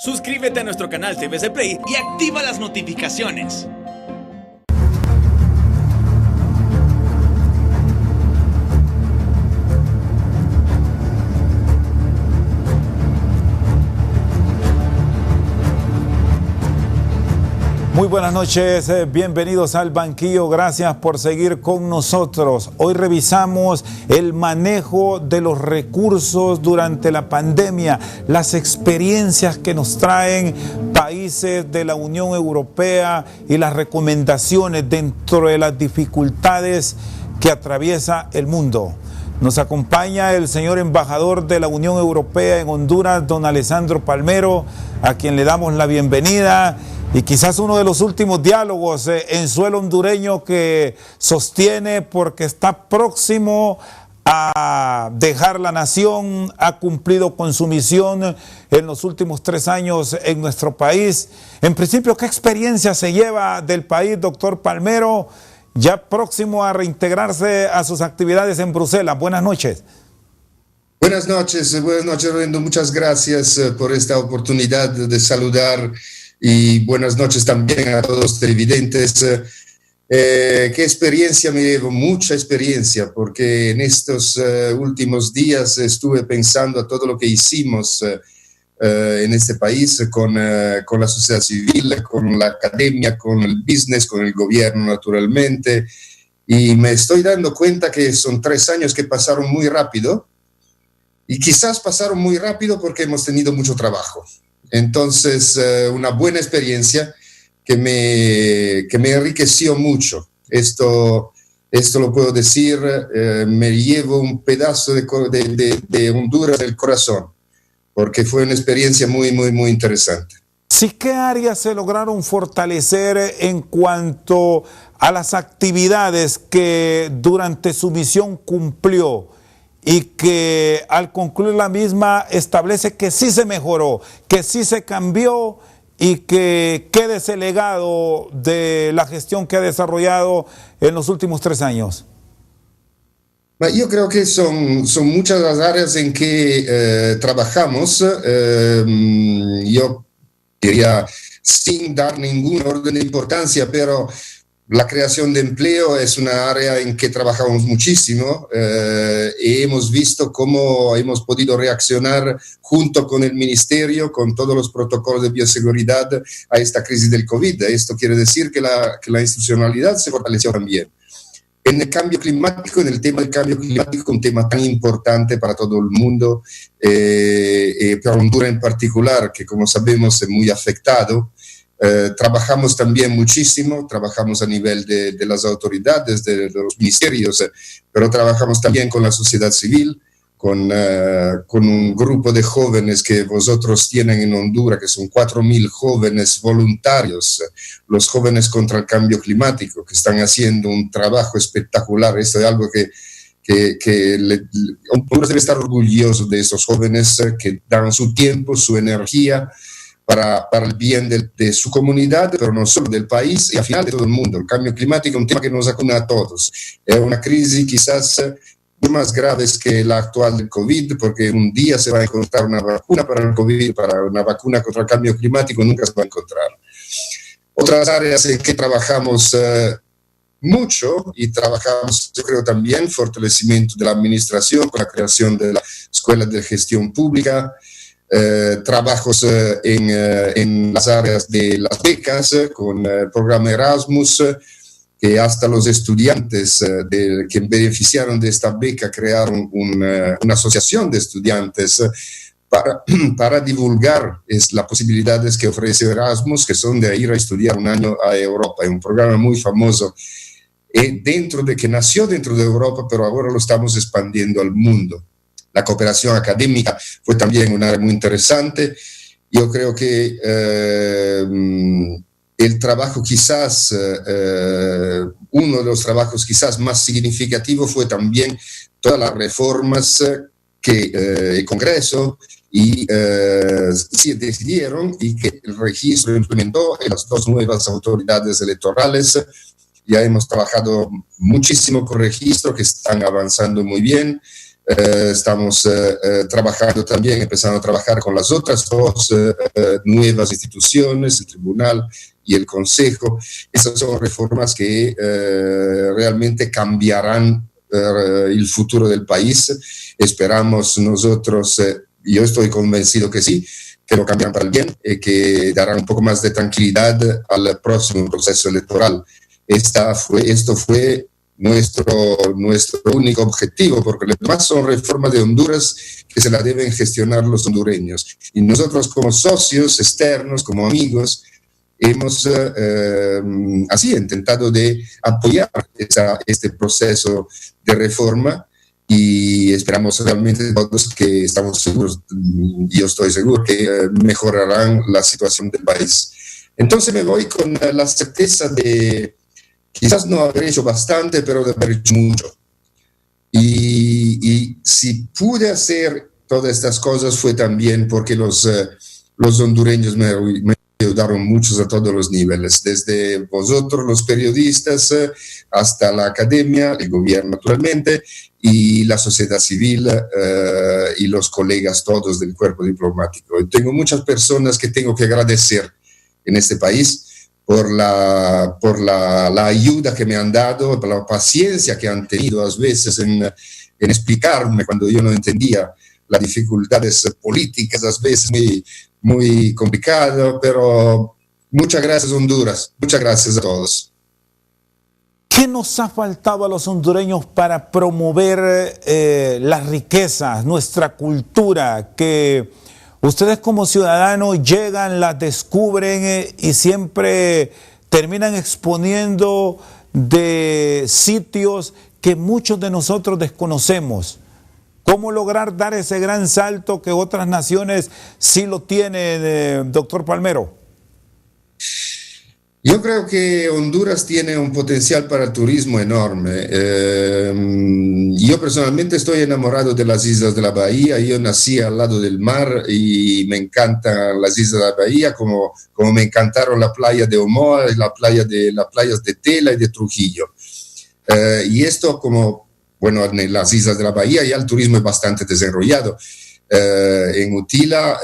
Suscríbete a nuestro canal TVC Play y activa las notificaciones. Muy buenas noches, bienvenidos al Banquillo, gracias por seguir con nosotros. Hoy revisamos el manejo de los recursos durante la pandemia, las experiencias que nos traen países de la Unión Europea y las recomendaciones dentro de las dificultades que atraviesa el mundo. Nos acompaña el señor embajador de la Unión Europea en Honduras, don Alessandro Palmero, a quien le damos la bienvenida. Y quizás uno de los últimos diálogos en suelo hondureño que sostiene, porque está próximo a dejar la nación, ha cumplido con su misión en los últimos 3 años en nuestro país. En principio, ¿qué experiencia se lleva del país, doctor Palmero, ya próximo a reintegrarse a sus actividades en Bruselas? Buenas noches. Buenas noches, Rendo. Muchas gracias por esta oportunidad de saludar. Y buenas noches también a todos los televidentes. ¿Qué experiencia me llevo? Mucha experiencia, porque en estos últimos días estuve pensando a todo lo que hicimos en este país con la sociedad civil, con la academia, con el business, con el gobierno naturalmente. Y me estoy dando cuenta que son 3 años que pasaron muy rápido. Y quizás pasaron muy rápido porque hemos tenido mucho trabajo. Entonces, una buena experiencia que me enriqueció mucho. Esto lo puedo decir, me llevo un pedazo de Honduras del corazón, porque fue una experiencia muy, muy, muy interesante. Sí, ¿qué áreas se lograron fortalecer en cuanto a las actividades que durante su misión cumplió? Y que al concluir la misma establece que sí se mejoró, que sí se cambió y que quede ese legado de la gestión que ha desarrollado en los últimos 3 años. Yo creo que son muchas las áreas en que trabajamos. Yo quería, sin dar ningún orden de importancia, pero la creación de empleo es una área en que trabajamos muchísimo y hemos visto cómo hemos podido reaccionar junto con el Ministerio, con todos los protocolos de bioseguridad a esta crisis del COVID. Esto quiere decir que la institucionalidad se fortaleció también. En el cambio climático, en el tema del cambio climático, un tema tan importante para todo el mundo, para Honduras en particular, que como sabemos es muy afectado. Trabajamos también muchísimo, trabajamos a nivel de las autoridades, de los ministerios, pero trabajamos también con la sociedad civil, con un grupo de jóvenes que vosotros tienen en Honduras, que son 4.000 jóvenes voluntarios, los jóvenes contra el cambio climático, que están haciendo un trabajo espectacular. Esto es algo Honduras debe estar orgulloso de esos jóvenes que dan su tiempo, su energía, para el bien de su comunidad, pero no solo del país y al final de todo el mundo. El cambio climático es un tema que nos acuna a todos. Es una crisis quizás más grave que la actual del COVID, porque un día se va a encontrar una vacuna para el COVID, para una vacuna contra el cambio climático nunca se va a encontrar. Otras áreas en que trabajamos mucho y trabajamos, yo creo también, fortalecimiento de la administración, con la creación de la Escuela de Gestión Pública, trabajos en las áreas de las becas, con el programa Erasmus, que hasta los estudiantes que beneficiaron de esta beca crearon una asociación de estudiantes para divulgar las posibilidades que ofrece Erasmus, que son de ir a estudiar un año a Europa. Es un programa muy famoso que nació dentro de Europa, pero ahora lo estamos expandiendo al mundo. La cooperación académica fue también un área muy interesante. Yo creo que el trabajo quizás, uno de los trabajos quizás más significativos fue también todas las reformas que el Congreso se decidieron y que el registro implementó en las 2 nuevas autoridades electorales. Ya hemos trabajado muchísimo con registro, que están avanzando muy bien. Estamos trabajando también, empezando a trabajar con las otras dos nuevas instituciones, el Tribunal y el Consejo. Esas son reformas que realmente cambiarán el futuro del país. Esperamos nosotros, yo estoy convencido que sí, que lo cambiarán para el bien y que darán un poco más de tranquilidad al próximo proceso electoral. Esto fue nuestro único objetivo, porque lo demás son reformas de Honduras que se la deben gestionar los hondureños. Y nosotros como socios externos, como amigos, hemos así intentado de apoyar este proceso de reforma y esperamos realmente todos que estamos seguros, yo estoy seguro que mejorarán la situación del país. Entonces me voy con la certeza de quizás no haber hecho bastante, pero de haber hecho mucho. Y si pude hacer todas estas cosas fue también porque los hondureños me ayudaron mucho a todos los niveles, desde vosotros los periodistas hasta la academia, el gobierno naturalmente, y la sociedad civil y los colegas todos del cuerpo diplomático. Y tengo muchas personas que tengo que agradecer en este país por la ayuda que me han dado, por la paciencia que han tenido a veces en explicarme cuando yo no entendía las dificultades políticas, a veces muy complicado, pero muchas gracias Honduras, muchas gracias a todos. ¿Qué nos ha faltado a los hondureños para promover las riquezas, nuestra cultura, que ustedes como ciudadanos llegan, las descubren y siempre terminan exponiendo de sitios que muchos de nosotros desconocemos? ¿Cómo lograr dar ese gran salto que otras naciones sí lo tienen, doctor Palmero? Yo creo que Honduras tiene un potencial para el turismo enorme. Yo personalmente estoy enamorado de las Islas de la Bahía. Yo nací al lado del mar y me encantan las Islas de la Bahía, como me encantaron la playa de Omoa y las playas de Tela y de Trujillo. Y esto bueno, en las Islas de la Bahía ya el turismo es bastante desarrollado. En Utila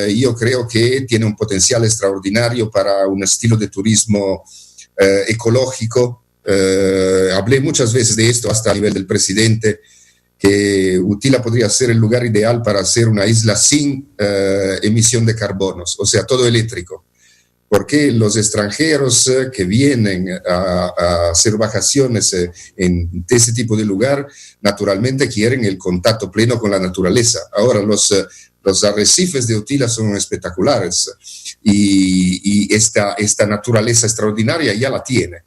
yo creo que tiene un potencial extraordinario para un estilo de turismo ecológico. Hablé muchas veces de esto hasta a nivel del presidente, que Utila podría ser el lugar ideal para hacer una isla sin emisión de carbonos, o sea, todo eléctrico. Porque los extranjeros que vienen a hacer vacaciones en ese tipo de lugar, naturalmente quieren el contacto pleno con la naturaleza. Ahora, los arrecifes de Utila son espectaculares y esta naturaleza extraordinaria ya la tiene.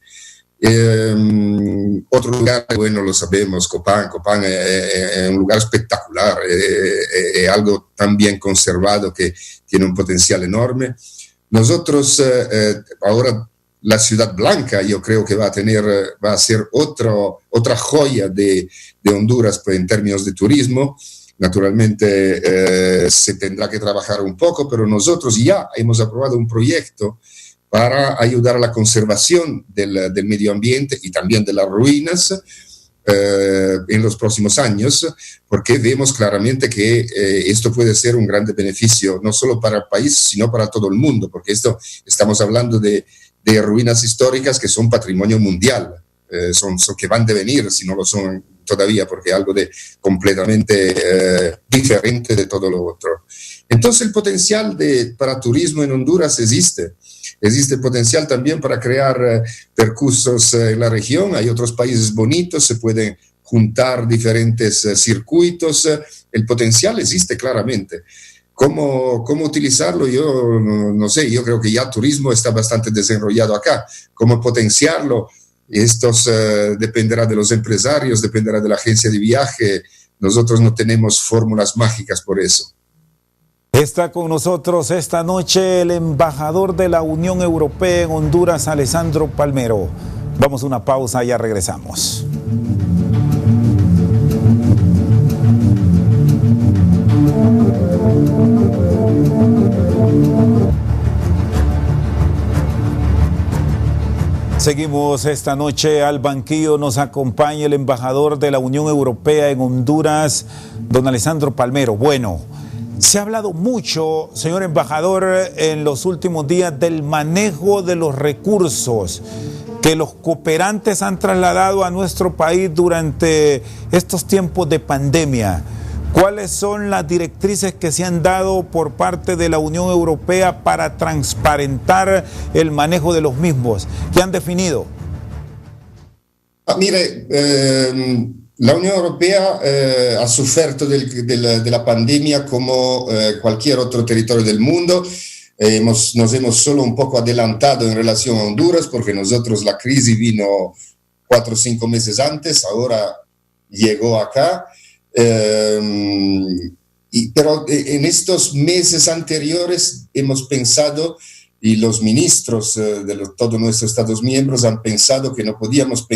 Otro lugar, bueno, lo sabemos, Copán es un lugar espectacular, es algo tan bien conservado que tiene un potencial enorme. Nosotros ahora la Ciudad Blanca yo creo que va a ser otra joya de Honduras en términos de turismo. Naturalmente se tendrá que trabajar un poco, pero nosotros ya hemos aprobado un proyecto para ayudar a la conservación del medio ambiente y también de las ruinas en los próximos años, porque vemos claramente que esto puede ser un gran beneficio no solo para el país, sino para todo el mundo, porque estamos hablando de ruinas históricas que son patrimonio mundial, son que van a devenir, si no lo son todavía, porque es algo completamente diferente de todo lo otro. Entonces el potencial para turismo en Honduras existe. Existe potencial también para crear percursos en la región. Hay otros países bonitos, se pueden juntar diferentes circuitos. El potencial existe claramente. ¿Cómo utilizarlo? Yo no sé, yo creo que ya el turismo está bastante desarrollado acá. ¿Cómo potenciarlo? Esto dependerá de los empresarios, dependerá de la agencia de viaje. Nosotros no tenemos fórmulas mágicas por eso. Está con nosotros esta noche el embajador de la Unión Europea en Honduras, Alessandro Palmero. Vamos a una pausa y ya regresamos. Seguimos esta noche al banquillo, nos acompaña el embajador de la Unión Europea en Honduras, don Alessandro Palmero. Bueno, se ha hablado mucho, señor embajador, en los últimos días del manejo de los recursos que los cooperantes han trasladado a nuestro país durante estos tiempos de pandemia. ¿Cuáles son las directrices que se han dado por parte de la Unión Europea para transparentar el manejo de los mismos? ¿Qué han definido? Mire, la Unión Europea ha sufrido de la pandemia como cualquier otro territorio del mundo. Nos hemos solo un poco adelantado en relación a Honduras, porque nosotros la crisis vino 4 o 5 meses antes, ahora llegó acá. Pero en estos meses anteriores hemos pensado, y los ministros de todos nuestros Estados miembros han pensado que no podíamos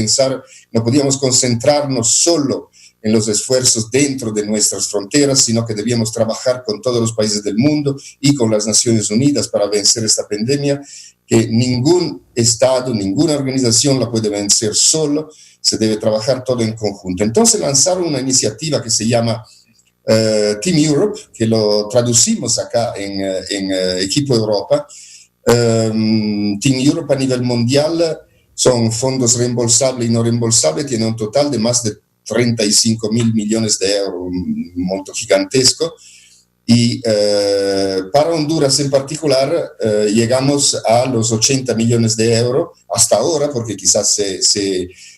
concentrarnos solo en los esfuerzos dentro de nuestras fronteras, sino que debíamos trabajar con todos los países del mundo y con las Naciones Unidas para vencer esta pandemia, que ningún Estado, ninguna organización la puede vencer solo, se debe trabajar todo en conjunto. Entonces lanzaron una iniciativa que se llama Team Europe, que lo traducimos acá en Equipo Europa. Team Europe a nivel mundial son fondos reembolsables y no reembolsables, tiene un total de más de 35.000 millones de euros, un monto gigantesco. Y para Honduras en particular llegamos a los 80 millones de euros hasta ahora, porque quizás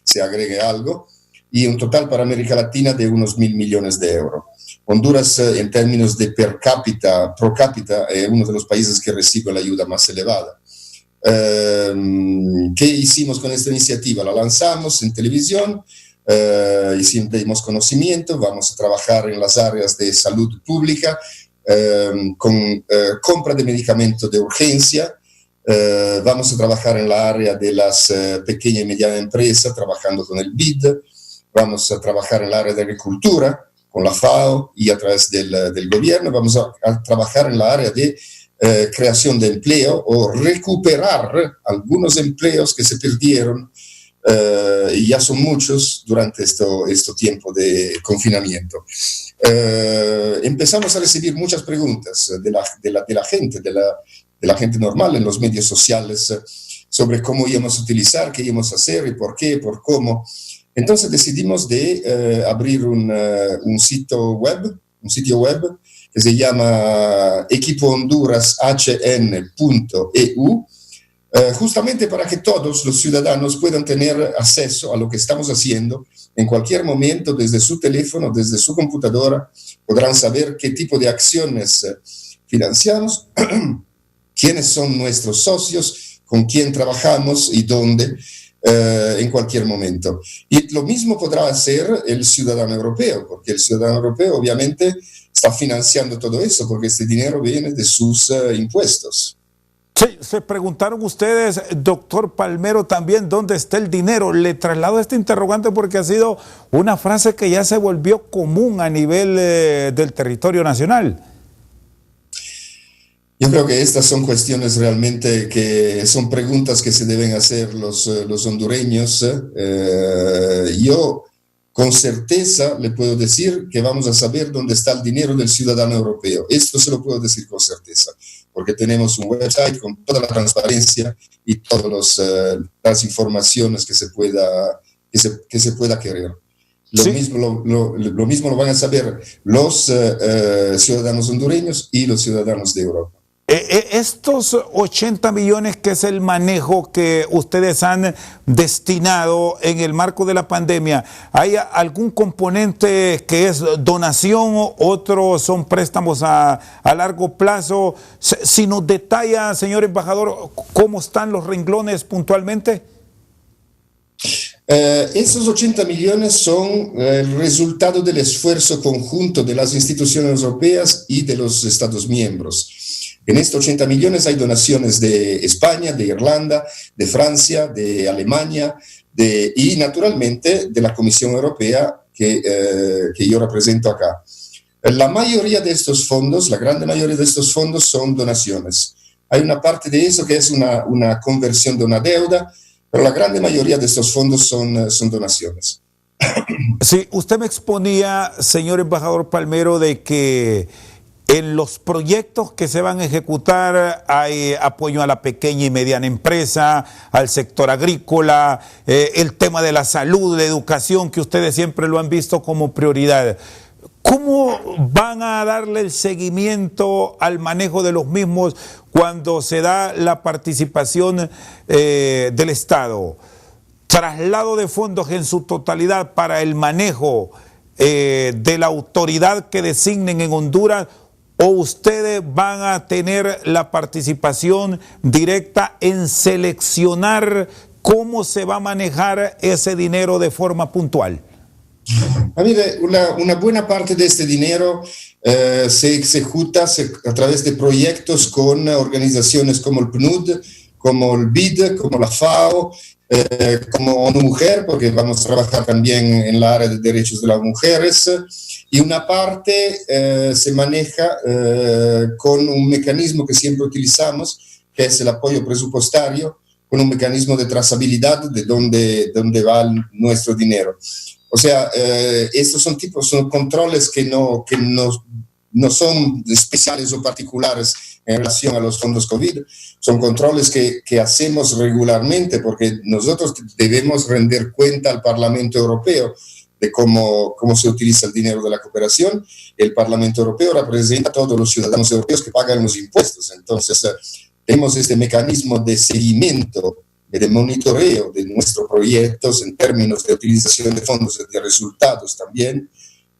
se agregue algo, y un total para América Latina de unos 1.000 millones de euros. Honduras, en términos de pro cápita, es uno de los países que recibe la ayuda más elevada. ¿Qué hicimos con esta iniciativa? La lanzamos en televisión, dimos conocimiento, vamos a trabajar en las áreas de salud pública, con compra de medicamentos de urgencia, vamos a trabajar en la área de las pequeñas y medianas empresas, trabajando con el BID, vamos a trabajar en el área de agricultura, con la FAO y a través del gobierno, vamos a trabajar en la área de creación de empleo o recuperar algunos empleos que se perdieron, y ya son muchos durante este tiempo de confinamiento. Empezamos a recibir muchas preguntas de la gente normal en los medios sociales sobre cómo íbamos a utilizar, qué íbamos a hacer y por qué, por cómo. Entonces decidimos de abrir un sitio web que se llama equipohondurashn.eu, justamente para que todos los ciudadanos puedan tener acceso a lo que estamos haciendo en cualquier momento, desde su teléfono, desde su computadora. Podrán saber qué tipo de acciones financiamos, quiénes son nuestros socios, con quién trabajamos y dónde, en cualquier momento. Y lo mismo podrá hacer el ciudadano europeo, porque el ciudadano europeo obviamente está financiando todo eso, porque este dinero viene de sus impuestos. Sí, se preguntaron ustedes, doctor Palmero, también dónde está el dinero. Le traslado este interrogante porque ha sido una frase que ya se volvió común a nivel del territorio nacional. Yo creo que estas son cuestiones realmente que son preguntas que se deben hacer los hondureños. Yo con certeza le puedo decir que vamos a saber dónde está el dinero del ciudadano europeo. Esto se lo puedo decir con certeza, porque tenemos un website con toda la transparencia y todas las informaciones que se pueda querer. Lo mismo lo van a saber los ciudadanos hondureños y los ciudadanos de Europa. Estos 80 millones, que es el manejo que ustedes han destinado en el marco de la pandemia, ¿hay algún componente que es donación, otros son préstamos a largo plazo? Si nos detalla, señor embajador, ¿cómo están los renglones puntualmente? Esos 80 millones son el resultado del esfuerzo conjunto de las instituciones europeas y de los Estados miembros. En estos 80 millones hay donaciones de España, de Irlanda, de Francia, de Alemania y naturalmente de la Comisión Europea que yo represento acá. La mayoría de estos fondos, la gran mayoría de estos fondos son donaciones. Hay una parte de eso que es una conversión de una deuda pero la gran mayoría de estos fondos son donaciones. Sí, usted me exponía, señor embajador Palmero, de que en los proyectos que se van a ejecutar hay apoyo a la pequeña y mediana empresa, al sector agrícola, el tema de la salud, la educación, que ustedes siempre lo han visto como prioridad. ¿Cómo van a darle el seguimiento al manejo de los mismos cuando se da la participación del Estado? Traslado de fondos en su totalidad para el manejo de la autoridad que designen en Honduras, ¿o ustedes van a tener la participación directa en seleccionar cómo se va a manejar ese dinero de forma puntual? Mire, una buena parte de este dinero se ejecuta a través de proyectos con organizaciones como el PNUD, como el BID, como la FAO, como ONU Mujer, porque vamos a trabajar también en la área de derechos de las mujeres, y una parte se maneja con un mecanismo que siempre utilizamos, que es el apoyo presupuestario, con un mecanismo de trazabilidad de dónde va nuestro dinero. O sea, estos son controles que no son especiales o particulares en relación a los fondos COVID, son controles que hacemos regularmente porque nosotros debemos rendir cuenta al Parlamento Europeo de cómo se utiliza el dinero de la cooperación. El Parlamento Europeo representa a todos los ciudadanos europeos que pagan los impuestos. Entonces, tenemos este mecanismo de seguimiento y de monitoreo de nuestros proyectos en términos de utilización de fondos y de resultados también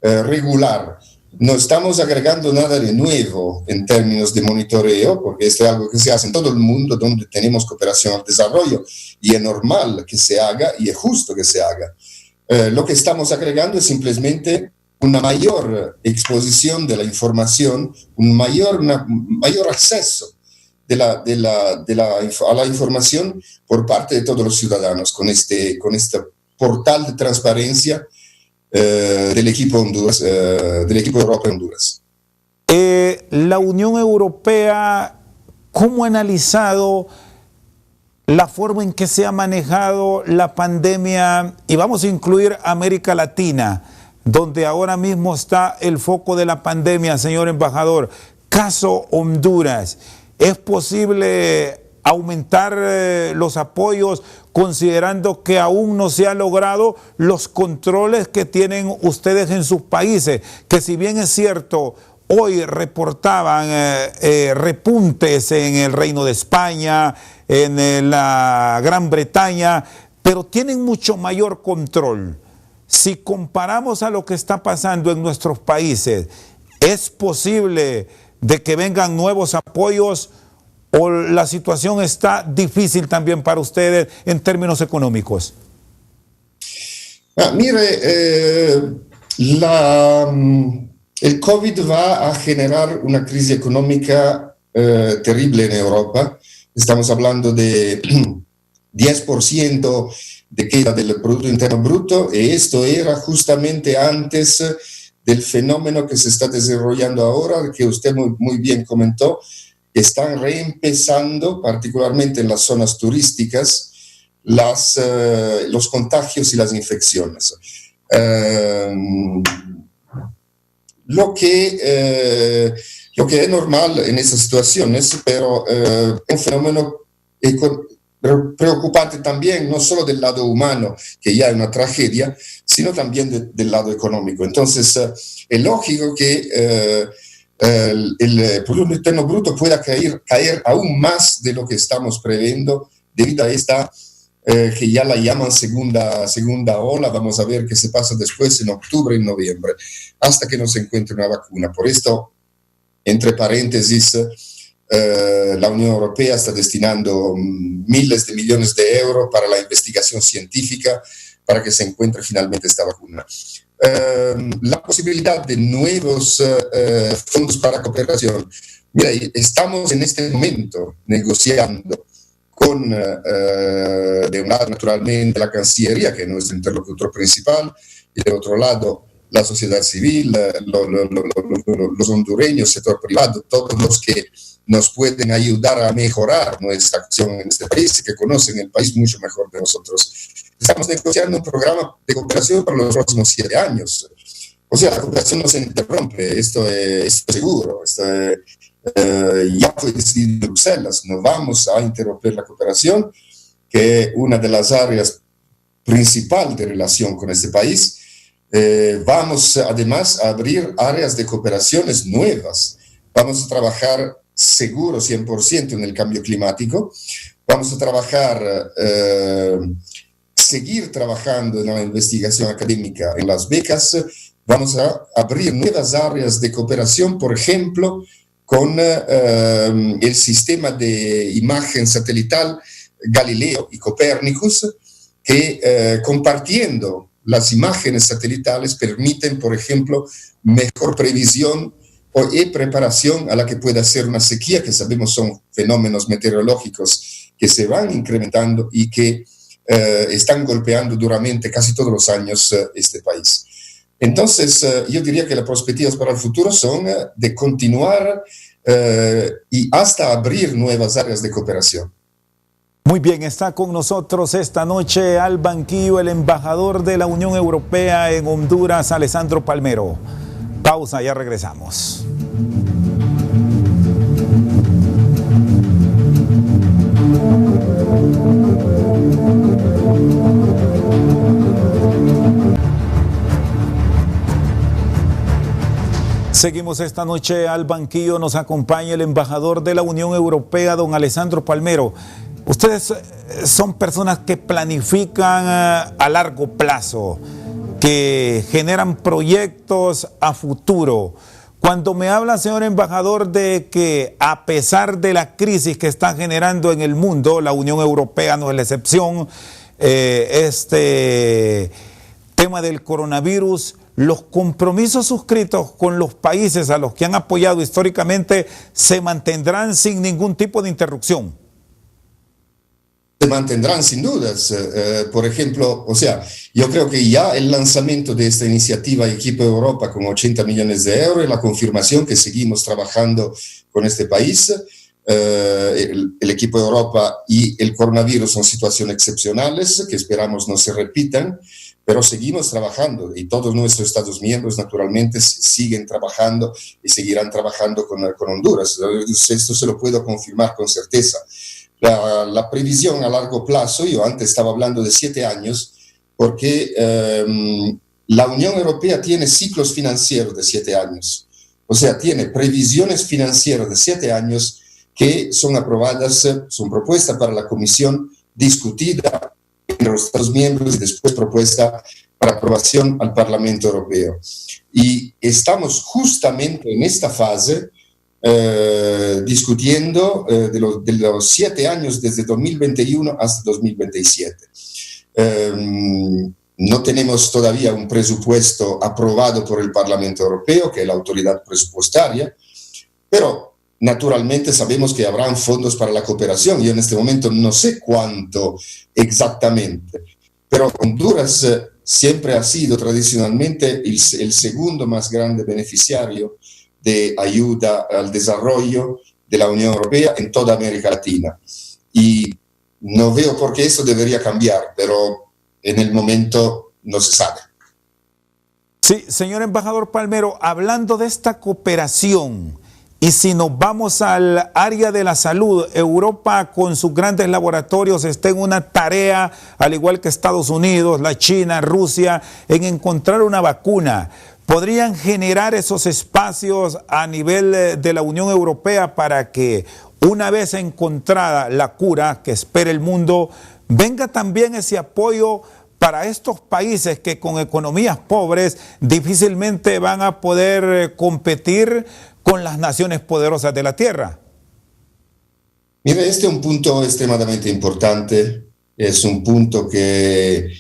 regular. No estamos agregando nada de nuevo en términos de monitoreo, porque esto es algo que se hace en todo el mundo donde tenemos cooperación al desarrollo, y es normal que se haga y es justo que se haga. Lo que estamos agregando es simplemente una mayor exposición de la información, un mayor acceso a la información por parte de todos los ciudadanos con este portal de transparencia del equipo Honduras, del equipo Europa Honduras. La Unión Europea, ¿cómo ha analizado la forma en que se ha manejado la pandemia? Y vamos a incluir América Latina, donde ahora mismo está el foco de la pandemia, señor embajador. Caso Honduras, ¿es posible aumentar los apoyos considerando que aún no se han logrado los controles que tienen ustedes en sus países? Que si bien es cierto, hoy reportaban repuntes en el Reino de España, en la Gran Bretaña, pero tienen mucho mayor control. Si comparamos a lo que está pasando en nuestros países, ¿es posible de que vengan nuevos apoyos o la situación está difícil también para ustedes en términos económicos? Mire, el COVID va a generar una crisis económica terrible en Europa. Estamos hablando de 10% de queda del Producto Interno Bruto, y esto era justamente antes del fenómeno que se está desarrollando ahora, que usted muy bien comentó. Están reempezando, particularmente en las zonas turísticas, los contagios y las infecciones. Lo que es normal en esas situaciones, pero es un fenómeno preocupante también, no solo del lado humano, que ya es una tragedia, sino también del lado económico. Entonces, es lógico que el Producto Interno Bruto pueda caer aún más de lo que estamos previendo debido a esta, que ya la llaman segunda ola. Vamos a ver qué se pasa después en octubre y noviembre, hasta que no se encuentre una vacuna. Por esto, entre paréntesis, la Unión Europea está destinando miles de millones de euros para la investigación científica para que se encuentre finalmente esta vacuna. La posibilidad de nuevos fondos para cooperación. Mira, estamos en este momento negociando con, de un lado, naturalmente, la Cancillería, que es nuestro interlocutor principal, y del otro lado, la sociedad civil, los hondureños, sector privado, todos los que nos pueden ayudar a mejorar nuestra acción en este país, que conocen el país mucho mejor que nosotros. Estamos negociando un programa de cooperación para los próximos 7 años. O sea, la cooperación no se interrumpe, esto es seguro. Ya fue decidido en Bruselas, no vamos a interrumpir la cooperación, que es una de las áreas principales de relación con este país. Vamos además a abrir áreas de cooperaciones nuevas. Vamos a trabajar seguro 100% en el cambio climático. Vamos a trabajar, seguir trabajando en la investigación académica, en las becas. Vamos a abrir nuevas áreas de cooperación, por ejemplo, con el sistema de imagen satelital Galileo y Copérnicus, que compartiendo las imágenes satelitales permiten, por ejemplo, mejor previsión y preparación a la que pueda ser una sequía, que sabemos son fenómenos meteorológicos que se van incrementando y que están golpeando duramente casi todos los años este país. Entonces, yo diría que las perspectivas para el futuro son de continuar y hasta abrir nuevas áreas de cooperación. Muy bien, está con nosotros esta noche al banquillo el embajador de la Unión Europea en Honduras, Alessandro Palmero. Pausa, ya regresamos. Seguimos esta noche al banquillo, nos acompaña el embajador de la Unión Europea, don Alessandro Palmero. Ustedes son personas que planifican a largo plazo, que generan proyectos a futuro. Cuando me habla, señor embajador, de que a pesar de la crisis que está generando en el mundo, la Unión Europea no es la excepción, este tema del coronavirus, los compromisos suscritos con los países a los que han apoyado históricamente se mantendrán sin ningún tipo de interrupción. Se mantendrán sin dudas. Por ejemplo, o sea, yo creo que ya el lanzamiento de esta iniciativa Equipo Europa con 80 millones de euros y la confirmación que seguimos trabajando con este país, el Equipo Europa y el coronavirus son situaciones excepcionales que esperamos no se repitan, pero seguimos trabajando y todos nuestros Estados miembros naturalmente siguen trabajando y seguirán trabajando con Honduras. Esto se lo puedo confirmar con certeza. La previsión a largo plazo, yo antes estaba hablando de 7 años, porque la Unión Europea tiene ciclos financieros de 7 años. O sea, tiene previsiones financieras de 7 años que son aprobadas, son propuestas para la Comisión, discutida entre los Estados miembros y después propuesta para aprobación al Parlamento Europeo. Y estamos justamente en esta fase discutiendo de los 7 años desde 2021 hasta 2027. No tenemos todavía un presupuesto aprobado por el Parlamento Europeo, que es la autoridad presupuestaria, pero naturalmente sabemos que habrán fondos para la cooperación. Yo en este momento no sé cuánto exactamente, pero Honduras siempre ha sido tradicionalmente el segundo más grande beneficiario de ayuda al desarrollo de la Unión Europea en toda América Latina. Y no veo por qué eso debería cambiar, pero en el momento no se sabe. Sí, señor embajador Palmero, hablando de esta cooperación, y si nos vamos al área de la salud, Europa con sus grandes laboratorios está en una tarea, al igual que Estados Unidos, la China, Rusia, en encontrar una vacuna. ¿Podrían generar esos espacios a nivel de la Unión Europea para que una vez encontrada la cura que espera el mundo, venga también ese apoyo para estos países que con economías pobres difícilmente van a poder competir con las naciones poderosas de la tierra? Mira, este es un punto extremadamente importante, es un punto que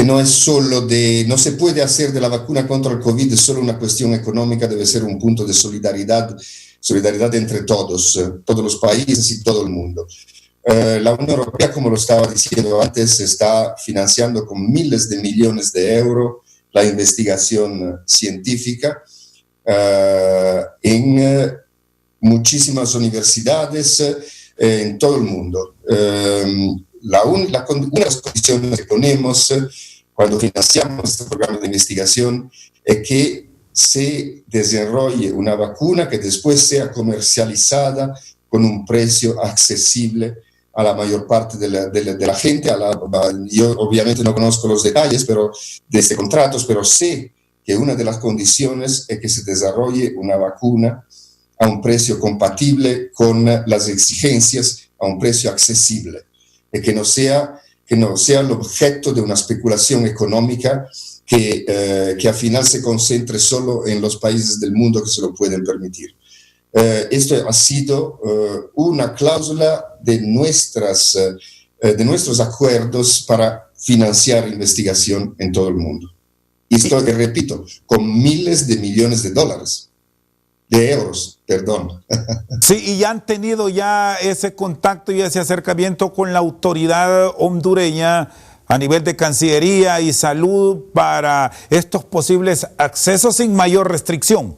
no es solo no se puede hacer de la vacuna contra el COVID solo una cuestión económica, debe ser un punto de solidaridad entre todos los países y todo el mundo. La Unión Europea, como lo estaba diciendo antes, está financiando con miles de millones de euros la investigación científica en muchísimas universidades en todo el mundo. Una de las condiciones que ponemos cuando financiamos este programa de investigación es que se desarrolle una vacuna que después sea comercializada con un precio accesible a la mayor parte de la gente. Yo obviamente no conozco los detalles de este contrato, pero sé que una de las condiciones es que se desarrolle una vacuna a un precio compatible con las exigencias, a un precio accesible, y que no sea el objeto de una especulación económica que al final se concentre solo en los países del mundo que se lo pueden permitir. Esto ha sido una cláusula de nuestros acuerdos para financiar investigación en todo el mundo. Y esto, repito, con miles de millones de dólares, de euros, perdón. Sí, y ya han tenido ya ese contacto y ese acercamiento con la autoridad hondureña a nivel de Cancillería y Salud para estos posibles accesos sin mayor restricción.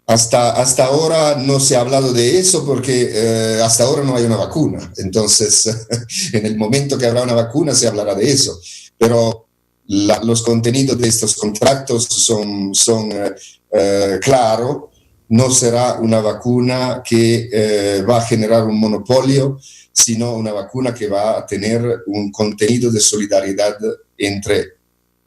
Hasta ahora no se ha hablado de eso porque hasta ahora no hay una vacuna. Entonces, en el momento que habrá una vacuna se hablará de eso. Pero los contenidos de estos contratos son claros. No será una vacuna que va a generar un monopolio, sino una vacuna que va a tener un contenido de solidaridad entre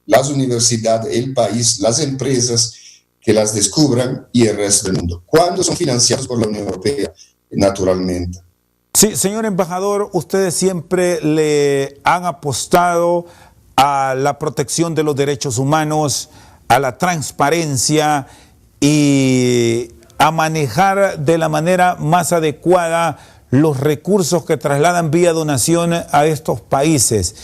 las universidades, el país, las empresas que las descubran y el resto del mundo, cuando son financiados por la Unión Europea, naturalmente. Sí, señor embajador, ustedes siempre le han apostado a la protección de los derechos humanos, a la transparencia y a manejar de la manera más adecuada los recursos que trasladan vía donación a estos países.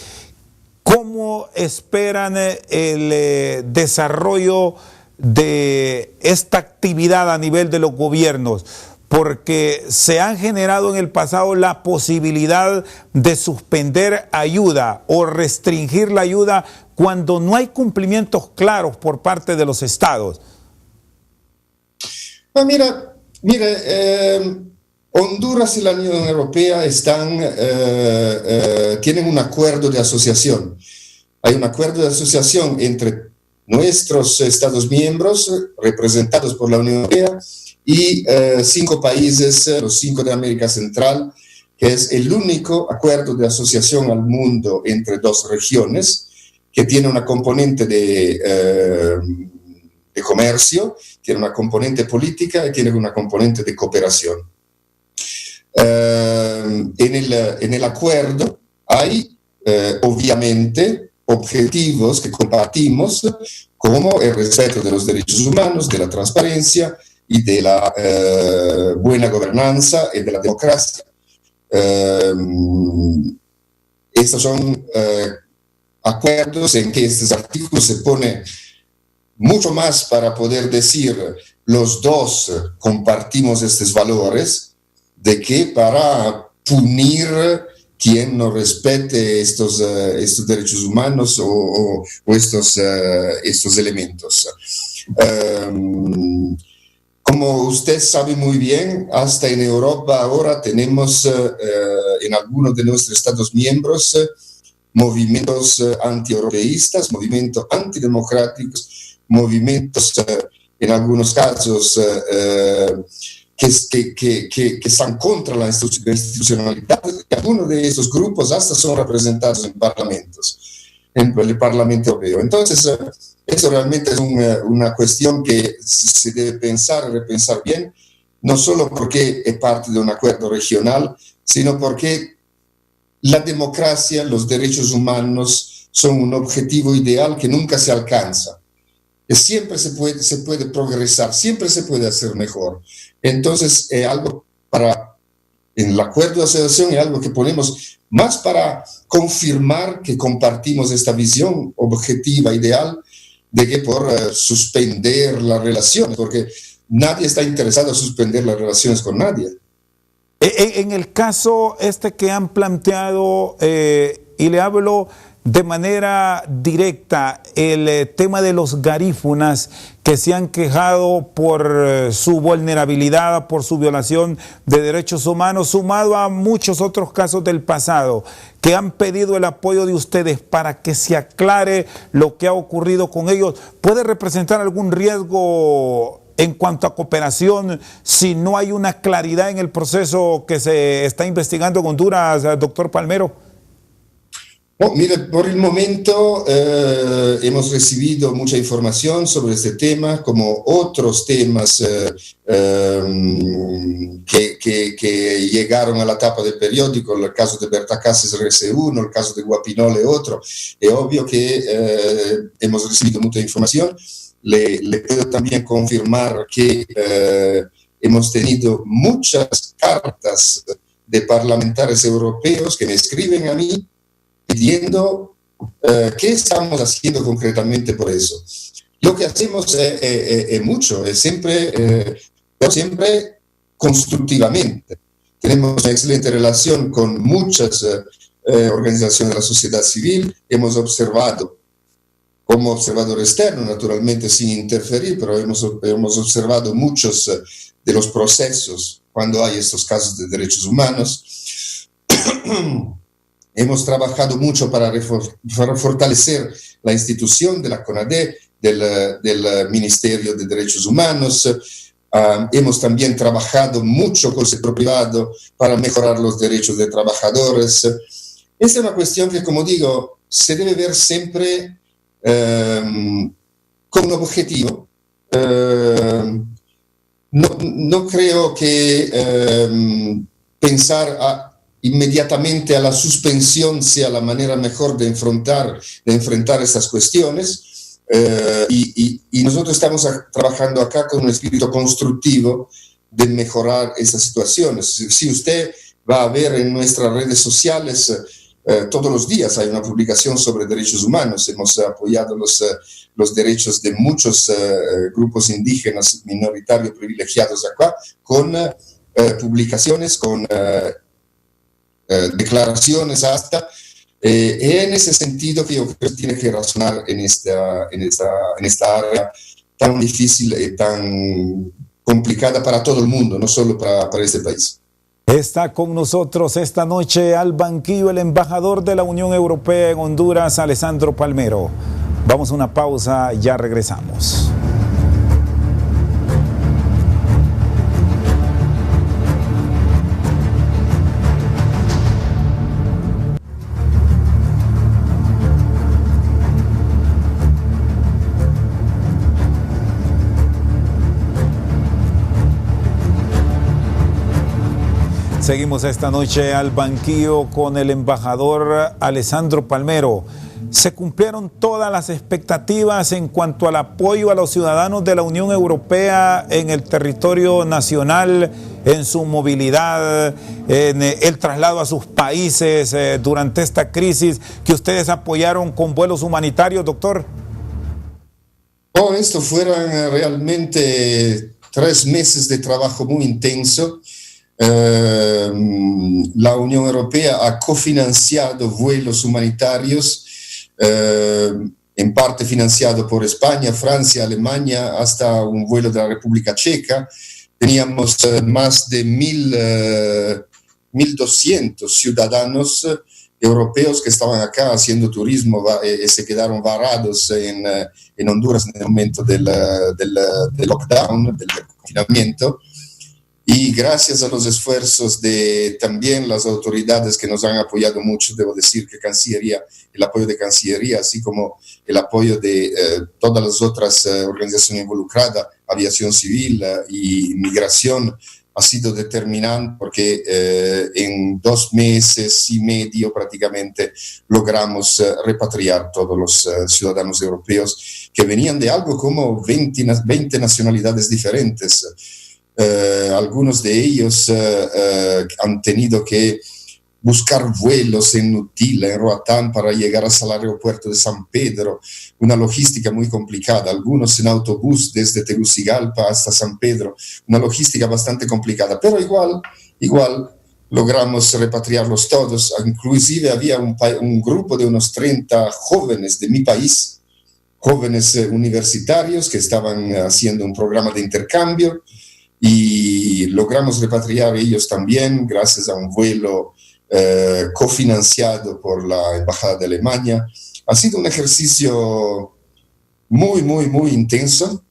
¿Cómo esperan el desarrollo de esta actividad a nivel de los gobiernos? Porque se han generado en el pasado la posibilidad de suspender ayuda o restringir la ayuda cuando no hay cumplimientos claros por parte de los estados. Pues mira, Honduras y la Unión Europea tienen un acuerdo de asociación. Hay un acuerdo de asociación entre nuestros Estados miembros, representados por la Unión Europea, y 5 países, los 5 de América Central, que es el único acuerdo de asociación al mundo entre 2 regiones, que tiene una componente de comercio, tiene una componente política y tiene una componente de cooperación. En el acuerdo hay, obviamente, objetivos que compartimos, como el respeto de los derechos humanos, de la transparencia y de la buena gobernanza y de la democracia. Estos son acuerdos en que estos artículos se pone mucho más para poder decir los dos compartimos estos valores, de que para punir quien no respete estos derechos humanos o estos elementos. Como usted sabe muy bien, hasta en Europa ahora tenemos en algunos de nuestros Estados miembros movimientos anti-europeístas, movimientos antidemocráticos, movimientos en algunos casos que están contra la institucionalidad. Algunos de esos grupos hasta son representados en parlamentos, en el Parlamento Europeo. Entonces, eso realmente es una cuestión que se debe pensar y repensar bien, no solo porque es parte de un acuerdo regional, sino porque la democracia, los derechos humanos son un objetivo ideal que nunca se alcanza. Siempre se puede progresar, siempre se puede hacer mejor. Entonces, algo en el acuerdo de asociación es algo que ponemos más para confirmar que compartimos esta visión objetiva, ideal, de que por suspender las relaciones, porque nadie está interesado en suspender las relaciones con nadie. En el caso que han planteado, y le hablo de manera directa el tema de los garífunas que se han quejado por su vulnerabilidad, por su violación de derechos humanos, sumado a muchos otros casos del pasado, que han pedido el apoyo de ustedes para que se aclare lo que ha ocurrido con ellos? ¿Puede representar algún riesgo en cuanto a cooperación si no hay una claridad en el proceso que se está investigando en Honduras, doctor Palmero? Oh, mire, por el momento hemos recibido mucha información sobre este tema, como otros temas que llegaron a la tapa del periódico, el caso de Berta Cáceres es uno, el caso de Guapinol otro. Es obvio que hemos recibido mucha información. Le puedo también confirmar que hemos tenido muchas cartas de parlamentarios europeos que me escriben a mí pidiendo qué estamos haciendo concretamente por eso. Lo que hacemos es mucho, es siempre constructivamente. Tenemos una excelente relación con muchas organizaciones de la sociedad civil. Hemos observado, como observador externo, naturalmente sin interferir, pero hemos observado muchos de los procesos cuando hay estos casos de derechos humanos. Hemos trabajado mucho para fortalecer la institución de la CONADE, del Ministerio de Derechos Humanos. Hemos también trabajado mucho con el sector privado para mejorar los derechos de trabajadores. Esta es una cuestión que, como digo, se debe ver siempre con un objetivo. No creo que pensar inmediatamente a la suspensión sea la manera mejor de enfrentar estas cuestiones, y nosotros estamos trabajando acá con un espíritu constructivo de mejorar estas situaciones. Si usted va a ver en nuestras redes sociales, todos los días hay una publicación sobre derechos humanos. Hemos apoyado los derechos de muchos grupos indígenas minoritarios privilegiados acá, con publicaciones, con declaraciones hasta, en ese sentido que yo creo que tiene que razonar en esta área tan difícil y tan complicada para todo el mundo, no solo para este país. Está con nosotros esta noche al banquillo el embajador de la Unión Europea en Honduras, Alessandro Palmero. Vamos a una pausa, ya regresamos. Seguimos esta noche al banquillo con el embajador Alessandro Palmero. Se cumplieron todas las expectativas en cuanto al apoyo a los ciudadanos de la Unión Europea en el territorio nacional, en su movilidad, en el traslado a sus países durante esta crisis que ustedes apoyaron con vuelos humanitarios, doctor. Oh, esto fueron realmente 3 meses de trabajo muy intenso. La Unión Europea ha cofinanciado vuelos humanitarios, en parte financiado por España, Francia, Alemania, hasta un vuelo de la República Checa. Teníamos más de 1.200 ciudadanos europeos que estaban acá haciendo turismo y se quedaron varados en Honduras en el momento del lockdown, del confinamiento. Y gracias a los esfuerzos de también las autoridades que nos han apoyado mucho, debo decir que Cancillería, el apoyo de Cancillería, así como el apoyo de todas las otras organizaciones involucradas, aviación civil y migración, ha sido determinante porque en 2 meses y medio prácticamente logramos repatriar todos los ciudadanos europeos que venían de algo como 20 nacionalidades diferentes. Algunos de ellos han tenido que buscar vuelos en Utila, en Roatán, para llegar hasta el aeropuerto de San Pedro, una logística muy complicada, algunos en autobús desde Tegucigalpa hasta San Pedro, una logística bastante complicada, pero igual logramos repatriarlos todos. Inclusive había un grupo de unos 30 jóvenes de mi país, jóvenes universitarios que estaban haciendo un programa de intercambio, y logramos repatriar ellos también gracias a un vuelo cofinanciado por la Embajada de Alemania. Ha sido un ejercicio muy, muy, muy intenso,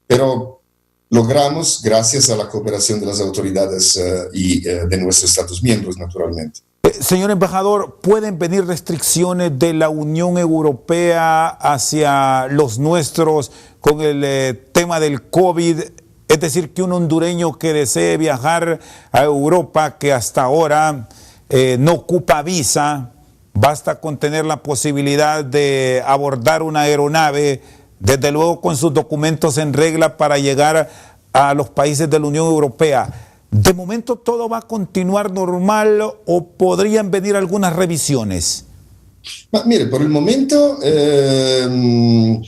pero logramos gracias a la cooperación de las autoridades y de nuestros Estados miembros, naturalmente. Señor embajador, ¿pueden venir restricciones de la Unión Europea hacia los nuestros con el tema del COVID? Es decir, que un hondureño que desee viajar a Europa, que hasta ahora no ocupa visa, basta con tener la posibilidad de abordar una aeronave, desde luego con sus documentos en regla para llegar a los países de la Unión Europea. ¿De momento todo va a continuar normal o podrían venir algunas revisiones? Mire, por el momento el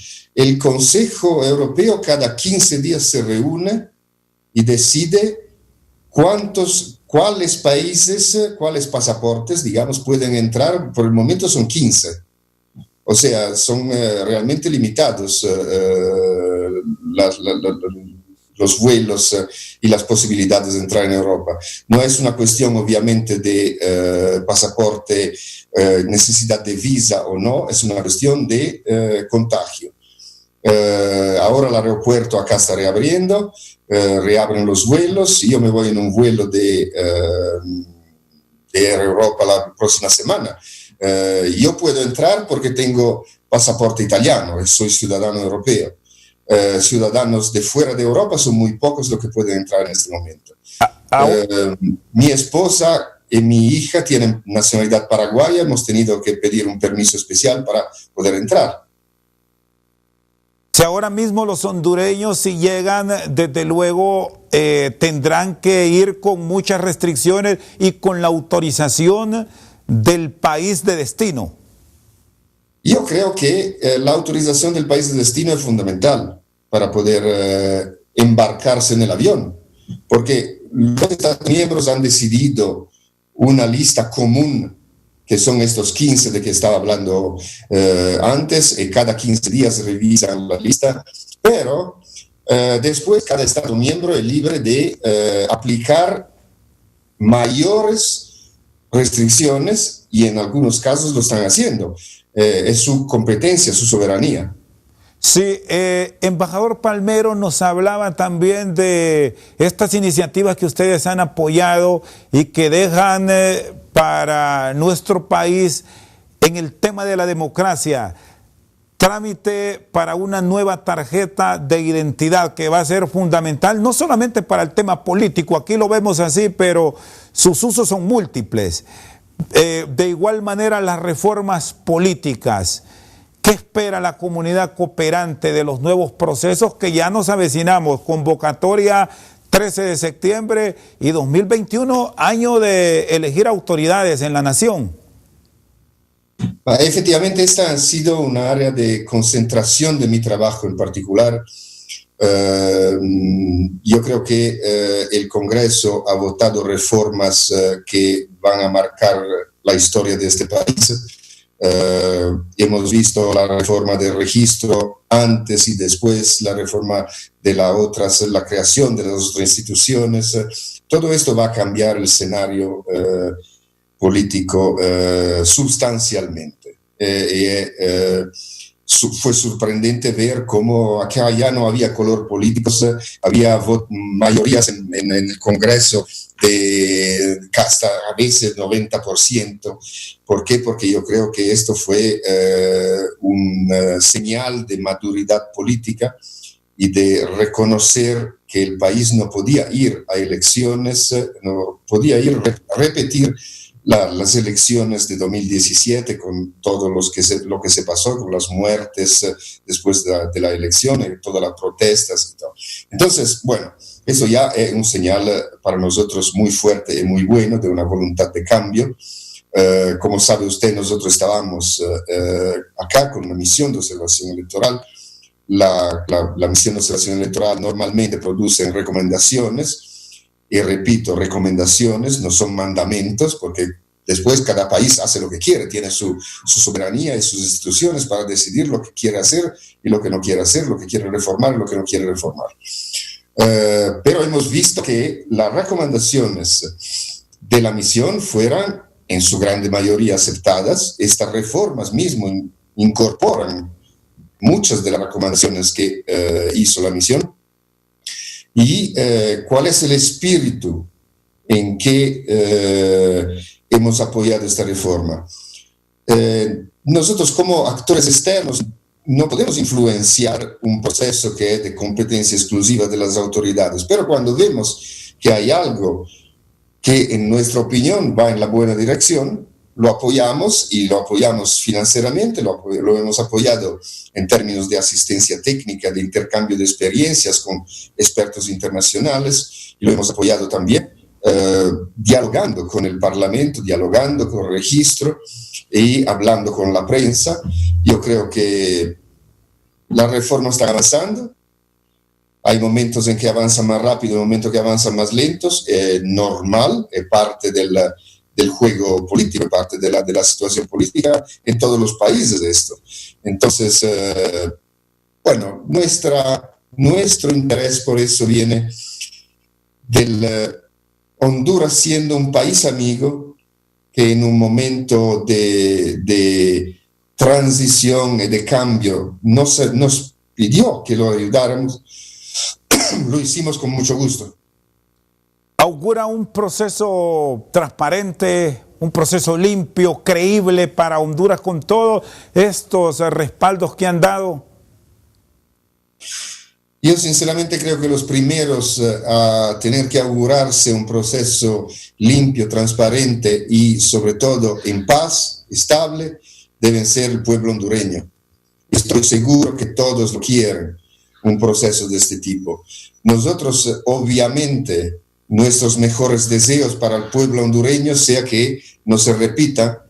Consejo Europeo cada 15 días se reúne y decide cuáles países, cuáles pasaportes, digamos, pueden entrar. Por el momento son 15. O sea, son realmente limitados los vuelos y las posibilidades de entrar en Europa. No es una cuestión, obviamente, de pasaporte, necesidad de visa o no, es una cuestión de contagio. Ahora el aeropuerto acá está reabriendo, reabren los vuelos. Yo me voy en un vuelo de Air Europa la próxima semana. Yo puedo entrar porque tengo pasaporte italiano, soy ciudadano europeo. Ciudadanos de fuera de Europa son muy pocos los que pueden entrar en este momento. Mi esposa y mi hija tienen nacionalidad paraguaya, hemos tenido que pedir un permiso especial para poder entrar. Si ahora mismo los hondureños, si llegan, desde luego tendrán que ir con muchas restricciones y con la autorización del país de destino. Yo creo que la autorización del país de destino es fundamental para poder embarcarse en el avión, porque los Estados miembros han decidido una lista común, que son estos 15 de que estaba hablando antes, y cada 15 días revisan la lista, pero después cada Estado miembro es libre de aplicar mayores restricciones, y en algunos casos lo están haciendo. Es su competencia, su soberanía. Sí, embajador Palmero nos hablaba también de estas iniciativas que ustedes han apoyado y que dejan para nuestro país en el tema de la democracia, trámite para una nueva tarjeta de identidad que va a ser fundamental, no solamente para el tema político, aquí lo vemos así, pero sus usos son múltiples. De igual manera, las reformas políticas. ¿Qué espera la comunidad cooperante de los nuevos procesos que ya nos avecinamos? Convocatoria 13 de septiembre y 2021, año de elegir autoridades en la nación. Efectivamente, esta ha sido una área de concentración de mi trabajo en particular. Yo creo que el Congreso ha votado reformas que van a marcar la historia de este país. Hemos visto la reforma del registro antes y después, la reforma de la creación de las otras instituciones. Todo esto va a cambiar el escenario político sustancialmente. Fue sorprendente ver cómo acá ya no había color político, había mayorías en el Congreso de hasta a veces 90%. ¿Por qué? Porque yo creo que esto fue una señal de maduridad política y de reconocer que el país no podía ir a elecciones, no podía ir a repetir las elecciones de 2017 con todo lo que se pasó, con las muertes después de la elección y todas las protestas y todo. Entonces, bueno, eso ya es un señal para nosotros muy fuerte y muy bueno de una voluntad de cambio. Como sabe usted, nosotros estábamos acá con una misión de observación electoral. La misión de observación electoral normalmente produce recomendaciones y repito, recomendaciones, no son mandamientos, porque después cada país hace lo que quiere, tiene su soberanía y sus instituciones para decidir lo que quiere hacer y lo que no quiere hacer, lo que quiere reformar y lo que no quiere reformar. Pero hemos visto que las recomendaciones de la misión fueran en su grande mayoría aceptadas. Estas reformas mismo incorporan muchas de las recomendaciones que hizo la misión. ¿Y cuál es el espíritu en que hemos apoyado esta reforma? Nosotros como actores externos no podemos influenciar un proceso que es de competencia exclusiva de las autoridades, pero cuando vemos que hay algo que en nuestra opinión va en la buena dirección, lo apoyamos y lo apoyamos financieramente, lo hemos apoyado en términos de asistencia técnica, de intercambio de experiencias con expertos internacionales, y lo hemos apoyado también dialogando con el Parlamento, dialogando con el registro y hablando con la prensa. Yo creo que la reforma está avanzando. Hay momentos en que avanzan más rápido, momentos que avanzan más lentos. Normal, es parte del juego político, parte de la situación política en todos los países esto. Entonces, bueno, nuestro interés por eso viene del Honduras siendo un país amigo que en un momento de transición y de cambio nos pidió que lo ayudáramos. Lo hicimos con mucho gusto. ¿Augura un proceso transparente, un proceso limpio, creíble para Honduras con todos estos respaldos que han dado? Yo sinceramente creo que los primeros a tener que augurarse un proceso limpio, transparente y sobre todo en paz, estable, deben ser el pueblo hondureño. Estoy seguro que todos lo quieren, un proceso de este tipo. Nosotros, obviamente, nuestros mejores deseos para el pueblo hondureño sea que no se repita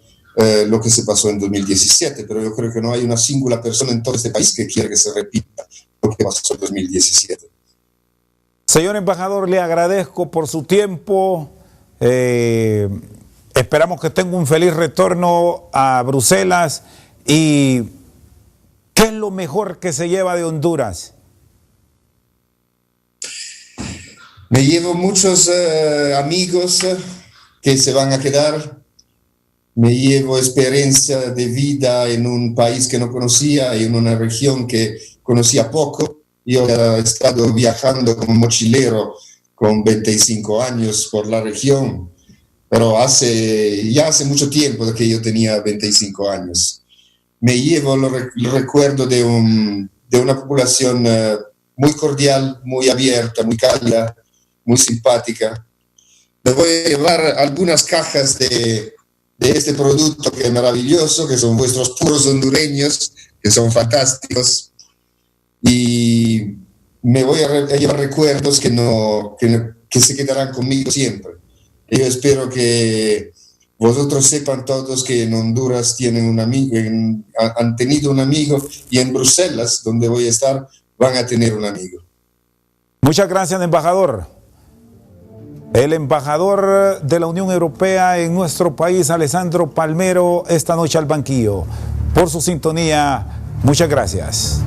lo que se pasó en 2017, pero yo creo que no hay una singular persona en todo este país que quiera que se repita lo que pasó en 2017. Señor embajador, le agradezco por su tiempo. Esperamos que tenga un feliz retorno a Bruselas. ¿Y qué es lo mejor que se lleva de Honduras? Me llevo muchos amigos que se van a quedar. Me llevo experiencia de vida en un país que no conocía y en una región que conocía poco. Yo he estado viajando como mochilero con 25 años por la región, pero ya hace mucho tiempo de que yo tenía 25 años. Me llevo el recuerdo de una población muy cordial, muy abierta, muy cálida, muy simpática. Me voy a llevar algunas cajas de este producto que es maravilloso, que son vuestros puros hondureños, que son fantásticos. Y me voy a llevar recuerdos que se quedarán conmigo siempre. Y yo espero que vosotros sepan todos que en Honduras tienen un amigo, han tenido un amigo, y en Bruselas, donde voy a estar, van a tener un amigo. Muchas gracias, embajador. El embajador de la Unión Europea en nuestro país, Alessandro Palmero, esta noche al banquillo. Por su sintonía, muchas gracias.